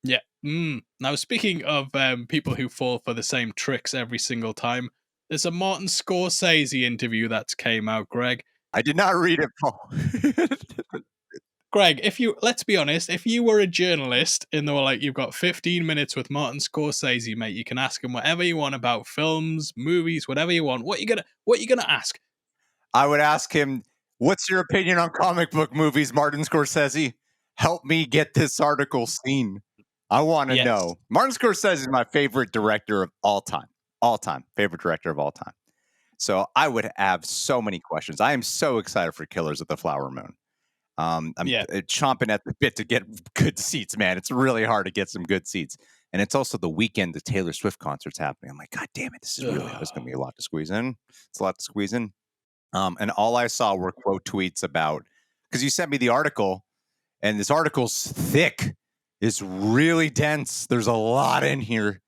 Yeah. Now, speaking of people who fall for the same tricks every single time, there's a Martin Scorsese interview that's came out, Greg. I did not read it, Paul. Greg, let's be honest, if you were a journalist and they were like, you've got 15 minutes with Martin Scorsese, mate, you can ask him whatever you want about films, movies, whatever you want. What you gonna ask? I would ask him, what's your opinion on comic book movies, Martin Scorsese? Help me get this article seen. I want to Yes. know. Martin Scorsese is my favorite director of all time. All time. Favorite director of all time. So I would have so many questions. I am so excited for Killers of the Flower Moon. I'm chomping at the bit to get good seats, man. It's really hard to get some good seats. And it's also the weekend the Taylor Swift concert's happening. I'm like, God damn it, this is really, there's going to be a lot to squeeze in. It's a lot to squeeze in. And all I saw were quote tweets about, because you sent me the article, and this article's thick. It's really dense. There's a lot in here.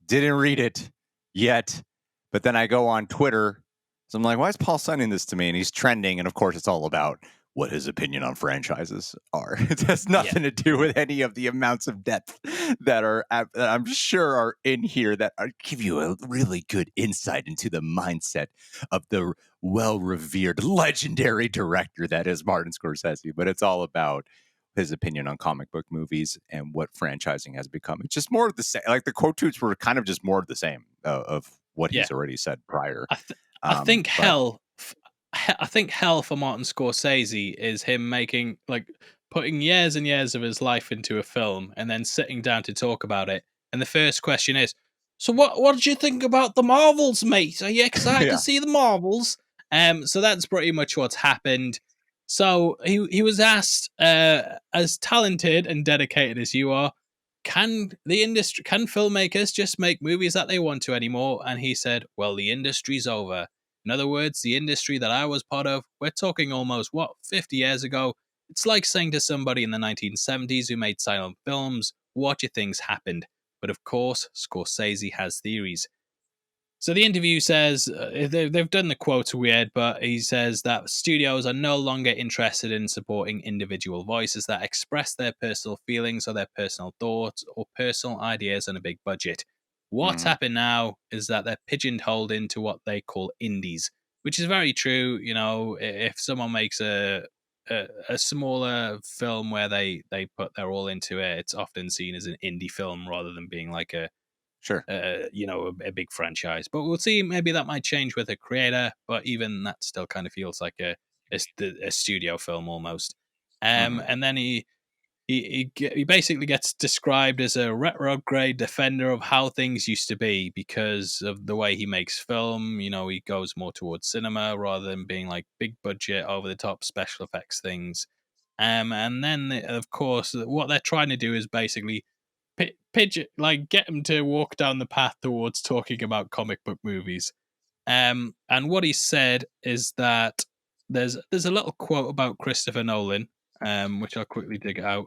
Didn't read it yet. But then I go on Twitter. So I'm like, why is Paul sending this to me? And he's trending. And of course, it's all about what his opinion on franchises are. It has nothing to do with any of the amounts of depth that I'm sure are in here that give you a really good insight into the mindset of the well-revered, legendary director that is Martin Scorsese. But it's all about his opinion on comic book movies and what franchising has become. It's just more of the same. Like the quote tweets were kind of just more of the same of what he's already said prior. I think hell for Martin Scorsese is him putting years and years of his life into a film and then sitting down to talk about it. And the first question is, so what did you think about the Marvels, mate? Are you excited to see the Marvels? So that's pretty much what's happened. So he was asked, as talented and dedicated as you are, can filmmakers just make movies that they want to anymore? And he said, well, the industry's over. In other words, the industry that I was part of, we're talking almost, 50 years ago? It's like saying to somebody in the 1970s who made silent films, what you think's happened? But of course, Scorsese has theories. So the interview says, they've done the quotes weird, but he says that studios are no longer interested in supporting individual voices that express their personal feelings or their personal thoughts or personal ideas on a big budget. What's happened now is that they're pigeonholed into what they call indies, which is very true. You know, if someone makes a smaller film where they put their all into it, it's often seen as an indie film rather than being like a big franchise. But we'll see. Maybe that might change with a creator, but even that still kind of feels like a studio film almost. And then he basically gets described as a retrograde defender of how things used to be because of the way he makes film. You know, he goes more towards cinema rather than being like big budget, over the top special effects things. And then, of course, what they're trying to do is basically get him to walk down the path towards talking about comic book movies. And what he said is that there's a little quote about Christopher Nolan, which I'll quickly dig out.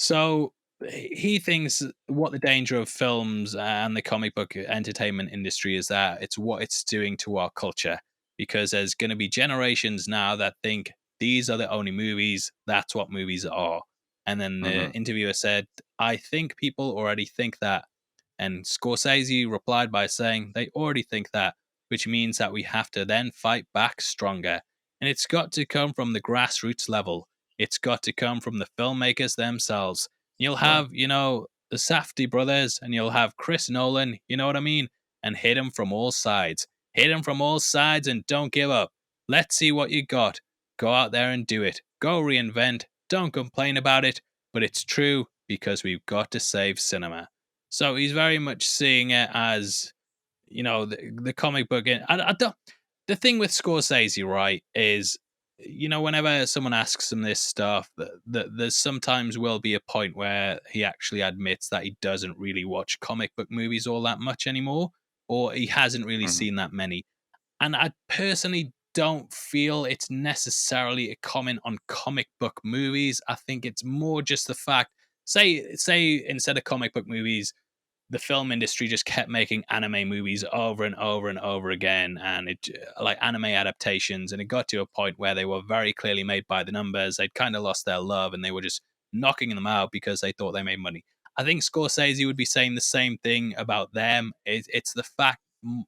So he thinks what the danger of films and the comic book entertainment industry is that it's what it's doing to our culture, because there's going to be generations now that think these are the only movies, that's what movies are. And then the interviewer said, I think people already think that. And Scorsese replied by saying they already think that, which means that we have to then fight back stronger. And it's got to come from the grassroots level. It's got to come from the filmmakers themselves. You'll have, the Safdie brothers, and you'll have Chris Nolan, you know what I mean? And hit them from all sides. Hit them from all sides and don't give up. Let's see what you got. Go out there and do it. Go reinvent. Don't complain about it. But it's true because we've got to save cinema. So he's very much seeing it as, the comic book. I don't. The thing with Scorsese, right, is, whenever someone asks him this stuff, that there's sometimes will be a point where he actually admits that he doesn't really watch comic book movies all that much anymore, or he hasn't really seen that many. And I personally don't feel it's necessarily a comment on comic book movies. I think it's more just the fact, say instead of comic book movies, the film industry just kept making anime movies over and over and over again, and it like anime adaptations, and it got to a point where they were very clearly made by the numbers. They'd kind of lost their love, and they were just knocking them out because they thought they made money. I think Scorsese would be saying the same thing about them. It's the fact.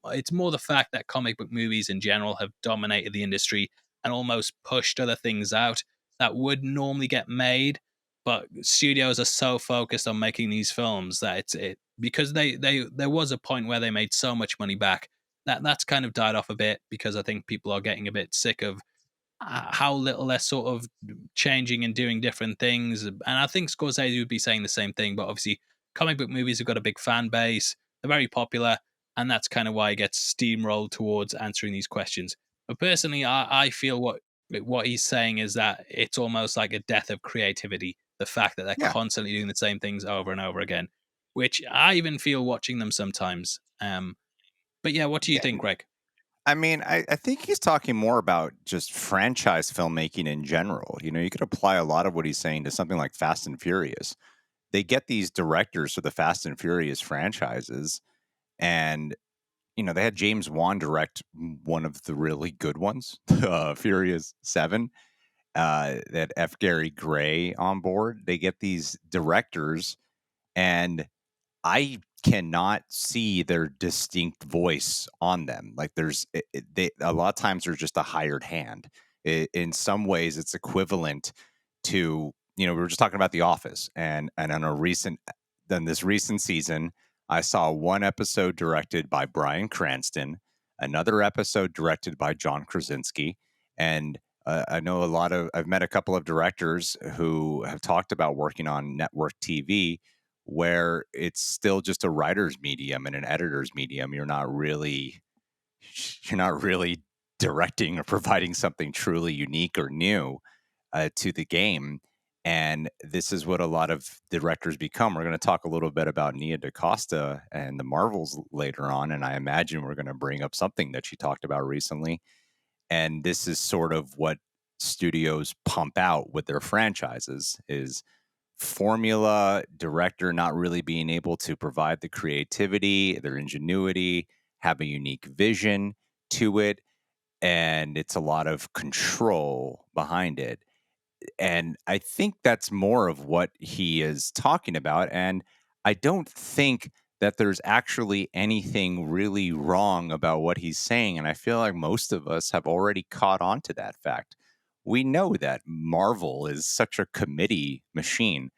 It's more the fact that comic book movies in general have dominated the industry and almost pushed other things out that would normally get made. But studios are so focused on making these films that it because they there was a point where they made so much money back that's kind of died off a bit because I think people are getting a bit sick of how little they're sort of changing and doing different things. And I think Scorsese would be saying the same thing. But obviously, comic book movies have got a big fan base. They're very popular, and that's kind of why it gets steamrolled towards answering these questions. But personally, I feel what he's saying is that it's almost like a death of creativity. The fact that they're Yeah. constantly doing the same things over and over again, which I even feel watching them sometimes. But yeah, what do you Yeah. think, Greg? I mean, I think he's talking more about just franchise filmmaking in general. You know, you could apply a lot of what he's saying to something like Fast and Furious. They get these directors for the Fast and Furious franchises, and you know, they had James Wan direct one of the really good ones, Furious 7. They had F. Gary Gray on board. They get these directors, and I cannot see their distinct voice on them. Like they a lot of times they're just a hired hand. In some ways, it's equivalent to, you know, we were just talking about The Office, and on a recent then this recent season, I saw one episode directed by Bryan Cranston, another episode directed by John Krasinski, and I know I've met a couple of directors who have talked about working on network TV where it's still just a writer's medium and an editor's medium. You're not really directing or providing something truly unique or new to the game. And this is what a lot of directors become. We're going to talk a little bit about Nia DaCosta and the Marvels later on, and I imagine we're going to bring up something that she talked about recently. And this is sort of what studios pump out with their franchises is formula, director not really being able to provide the creativity, their ingenuity, have a unique vision to it, and it's a lot of control behind it. And I think that's more of what he is talking about. And I don't think that there's actually anything really wrong about what he's saying. And I feel like most of us have already caught on to that fact. We know that Marvel is such a committee machine,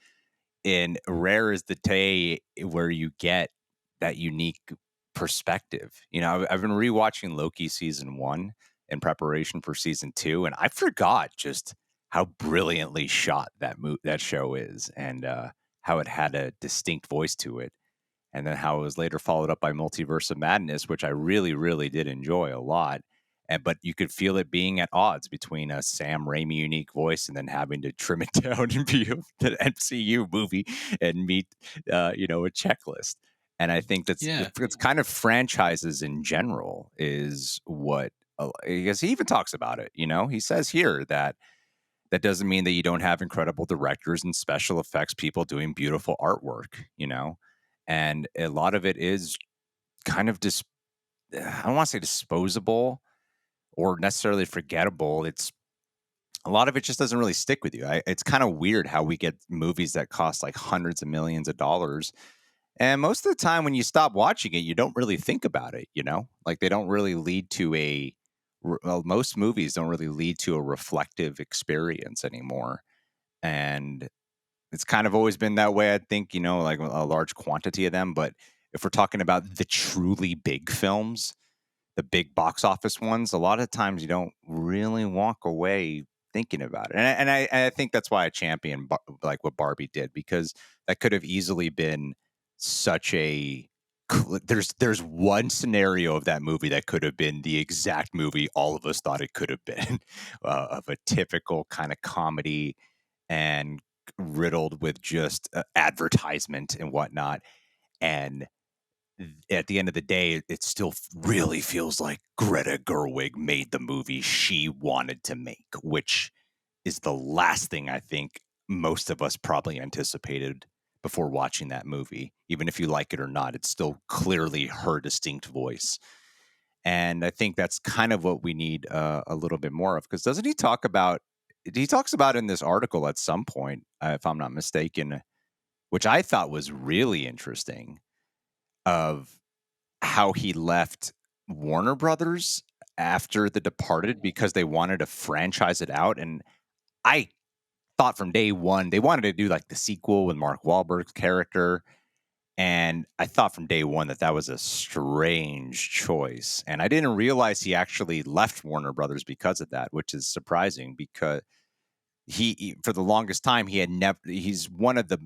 and rare is the day where you get that unique perspective. You know, I've been rewatching Loki season 1 in preparation for season 2, and I forgot just how brilliantly shot that show is, and how it had a distinct voice to it, and then how it was later followed up by Multiverse of Madness, which I really, really did enjoy a lot. And but you could feel it being at odds between a Sam Raimi unique voice and then having to trim it down and be an MCU movie and meet, a checklist. And I think Yeah, it's kind of franchises in general is what, because he even talks about it. You know, he says here that that doesn't mean that you don't have incredible directors and special effects people doing beautiful artwork. You know, and a lot of it is kind of I don't want to say disposable or necessarily forgettable. It's a lot of it just doesn't really stick with you. It's kind of weird how we get movies that cost like hundreds of millions of dollars. And most of the time when you stop watching it, you don't really think about it, you know? Like they don't really lead to most movies don't really lead to a reflective experience anymore. And it's kind of always been that way, I think, like a large quantity of them. But if we're talking about the truly big films, the big box office ones, a lot of times you don't really walk away thinking about it. And I think that's why I champion like what Barbie did, because that could have easily been such a there's one scenario of that movie that could have been the exact movie all of us thought it could have been, of a typical kind of comedy and riddled with just advertisement and whatnot. And at the end of the day, it still really feels like Greta Gerwig made the movie she wanted to make, which is the last thing I think most of us probably anticipated before watching that movie. Even if you like it or not, it's still clearly her distinct voice. And I think that's kind of what we need a little bit more of. Because doesn't he talk about? He talks about in this article at some point, if I'm not mistaken, which I thought was really interesting, of how he left Warner Brothers after The Departed because they wanted to franchise it out. And I thought from day one they wanted to do like the sequel with Mark Wahlberg's character. And I thought from day one that that was a strange choice. And I didn't realize he actually left Warner Brothers because of that, which is surprising because for the longest time, he had never, he's one of the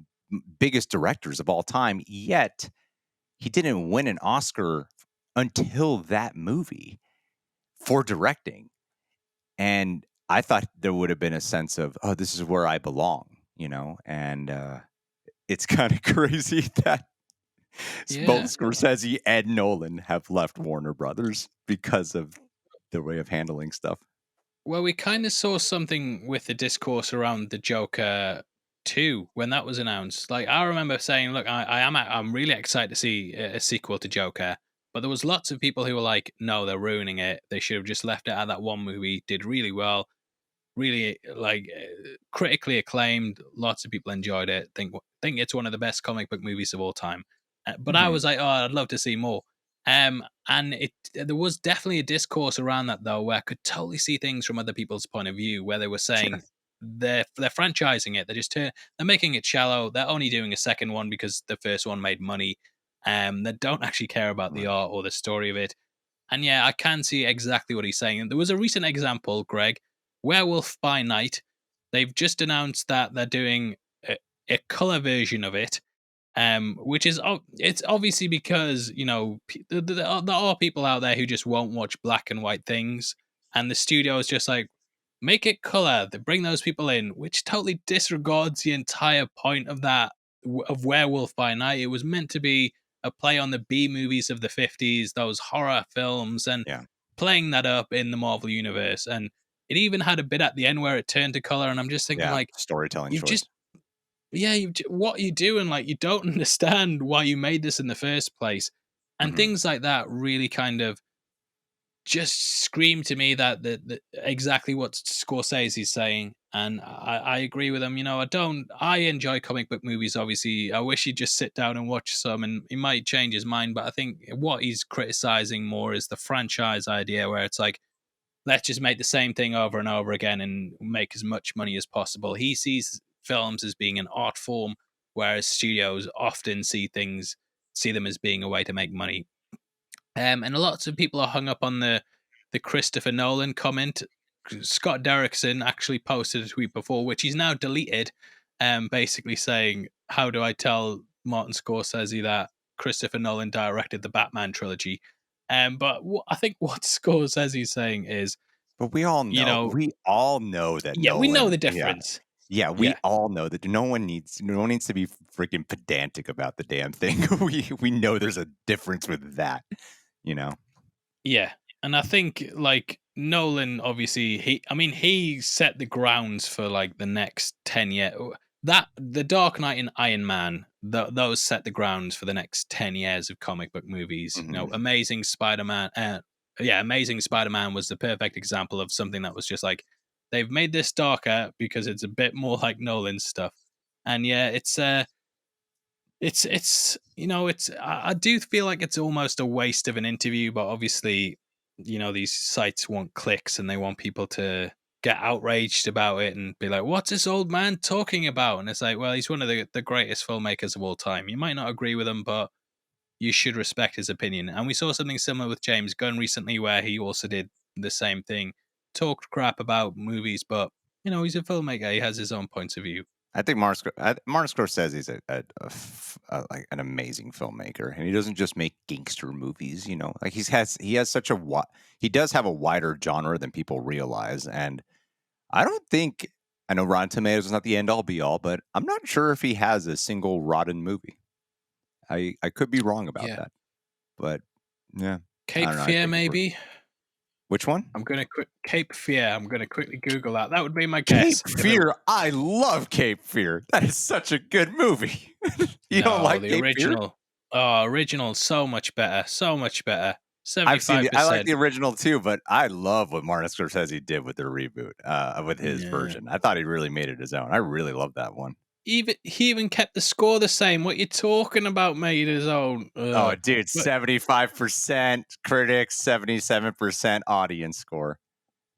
biggest directors of all time, yet he didn't win an Oscar until that movie for directing. And I thought there would have been a sense of, oh, this is where I belong, and it's kind of crazy that both Yeah. Scorsese and Nolan have left Warner Brothers because of their way of handling stuff. Well, we kind of saw something with the discourse around the Joker 2 when that was announced. Like, I remember saying, "Look, I'm really excited to see a sequel to Joker," but there was lots of people who were like, "No, they're ruining it. They should have just left it at that one movie. Did really well, really critically acclaimed. Lots of people enjoyed it. Think it's one of the best comic book movies of all time." But I Mhm. was like, "Oh, I'd love to see more." And there was definitely a discourse around that though, where I could totally see things from other people's point of view, where they were Sure. saying they're franchising it. They're making it shallow. They're only doing a second one because the first one made money. They don't actually care about the Right. art or the story of it. And yeah, I can see exactly what he's saying. There was a recent example, Greg, Werewolf by Night. They've just announced that they're doing a color version of it, which is it's obviously because there are people out there who just won't watch black and white things, and the studio is just like, make it color. They bring those people in, which totally disregards the entire point of that of Werewolf by Night. It was meant to be a play on the B movies of the 50s, those horror films, and Yeah. playing that up in the Marvel universe. And it even had a bit at the end where it turned to color, and I'm just thinking Yeah. like, Storytelling you've choice. just yeah, what are you doing? Like, you don't understand why you made this in the first place, and Mhm. things like that really kind of just scream to me that the exactly what Scorsese's saying, and I agree with him. I enjoy comic book movies. Obviously, I wish he'd just sit down and watch some, and he might change his mind. But I think what he's criticizing more is the franchise idea, where it's like, let's just make the same thing over and over again and make as much money as possible. He sees films as being an art form, whereas studios often see them as being a way to make money. And lots of people are hung up on the Christopher Nolan comment. Scott Derrickson actually posted a tweet before, which he's now deleted, basically saying, "How do I tell Martin Scorsese that Christopher Nolan directed the Batman trilogy?" But I think what Scorsese's saying is, But we all you know know, we all know that yeah, we know Nolan, the yeah. difference. Yeah, we Yeah, all know that no one needs to be freaking pedantic about the damn thing. We know there's a difference with that, you know? yeah, and I think like Nolan, obviously, he set the grounds for like the next 10 years. That the Dark Knight and Iron Man, those set the grounds for the next 10 years of comic book movies. Mhm. Amazing Spider-Man. Yeah, Amazing Spider-Man was the perfect example of something that was just like, they've made this darker because it's a bit more like Nolan's stuff. And yeah, I do feel like it's almost a waste of an interview, but obviously, these sites want clicks and they want people to get outraged about it and be like, "What's this old man talking about?" And it's like, well, he's one of the greatest filmmakers of all time. You might not agree with him, but you should respect his opinion. And we saw something similar with James Gunn recently, where he also did the same thing, talked crap about movies, but he's a filmmaker. Has his own points of view. I think Martin Scorsese is like an amazing filmmaker, and he doesn't just make gangster movies. Like he has such he does have a wider genre than people realize, and I don't think I know Rotten Tomatoes is not the end all be all, but I'm not sure if he has a single rotten movie. I could be wrong about Yeah, that, but yeah, I Cape don't know. I Fear, think maybe. which one? I'm gonna quick Cape Fear. I'm gonna quickly Google that. That would be my Cape guess. If it Fear. I love Cape Fear. That is such a good movie. You don't no, like the Cape Fear? original. Oh, original, so much better. So much better. I've seen Seventy-five I like the percent. original too, but I love what Martin Scorsese did with the reboot, with his Yeah. version. I thought he really made it his own. I really love that one. he even kept the score the same. What you talking about? Made his own. Oh, dude, But 75% critics, 77% audience score.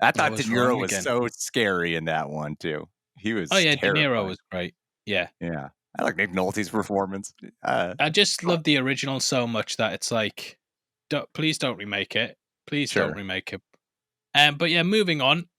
I I thought De was Niro wrong was again. so scary in that one too. He Oh was yeah, De Niro terrifying. was great. Yeah, Yeah, I like Nick Nolte's performance. I just But love the original so much that it's like, please don't remake it. Please don't sure. remake it. But yeah, moving on.